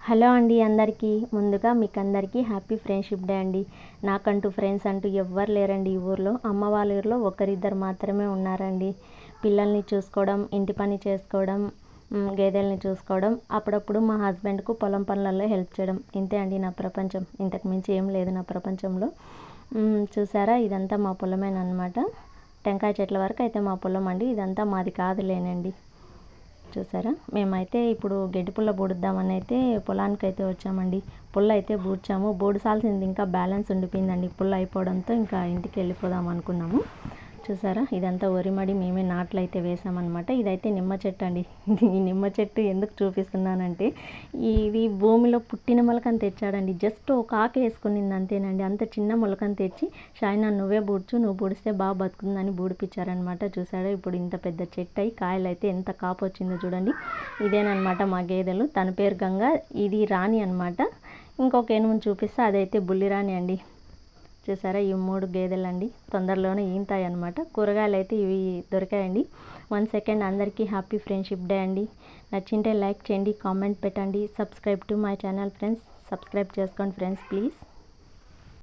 Hello అండి అందరికీ. ముందుగా మీకు అందరికీ హ్యాపీ ఫ్రెండ్షిప్ డే అండి. నాకంటూ ఫ్రెండ్స్ అంటూ ఎవ్వరు లేరండి ఈ ఊర్లో. అమ్మ వాళ్ళ ఊరిలో ఒకరిద్దరు మాత్రమే ఉన్నారండి. పిల్లల్ని చూసుకోవడం, ఇంటి పని చేసుకోవడం, గేదెల్ని చూసుకోవడం, అప్పుడప్పుడు మా హస్బెండ్కు పొలం పనులలో హెల్ప్ చేయడం. ఇంతే అండి నా ప్రపంచం. ఇంతకు మించి ఏం లేదు నా ప్రపంచంలో. చూసారా, ఇదంతా మా పొలమేనమాట. టెంకాయ చెట్ల వరకు అయితే మా పొలం అండి. ఇదంతా మాది కాదులేనండి. చూసారా, మేమైతే ఇప్పుడు గడ్డి పుల్ల బూడుద్దామని అయితే పొలానికి అయితే వచ్చామండి. పుల్ల అయితే బూడ్చాము. బూడ్చాల్సింది ఇంకా బ్యాలెన్స్ ఉండిపోయిందండి. పుల్ల అయిపోవడంతో ఇంకా ఇంటికి వెళ్ళిపోదాం అనుకున్నాము. చూసారా, ఇదంతా వరిమడి మేమే నాట్లు అయితే వేసామన్నమాట. ఇదైతే నిమ్మ చెట్టు అండి. ఈ నిమ్మ చెట్టు ఎందుకు చూపిస్తున్నానంటే, ఇది భూమిలో పుట్టిన మొలకని తెచ్చాడండి. జస్ట్ ఒక ఆకు వేసుకునింది అంతేనండి. అంత చిన్న మొలకని తెచ్చి, షాయినా నువ్వే బూడ్చు, నువ్వు బూడిస్తే బాగా బతుకుతుందని బూడిపించారనమాట. చూసారా, ఇప్పుడు ఇంత పెద్ద చెట్టు అయి కాయలు అయితే ఎంత కాపు వచ్చిందో చూడండి. ఇదేనమాట మా గేదెలు. తన పేరు గంగ, ఇది రాణి అనమాట. ఇంకొక ఏనుగుని చూపిస్తే అదైతే బుల్లిరాణి అండి. చూసారా, ఈ 3 గేదెలండి. తొందరలోనే ఈంతాయి అనమాట. కూరగాయలు అయితే ఇవి దొరికాయండి. 1 సెకండ్. అందరికీ హ్యాపీ ఫ్రెండ్షిప్ డే అండి. నచ్చింటే లైక్ చేయండి, కామెంట్ పెట్టండి. Subscribe to my channel friends. Subscribe చేసుకోండి ఫ్రెండ్స్ ప్లీజ్.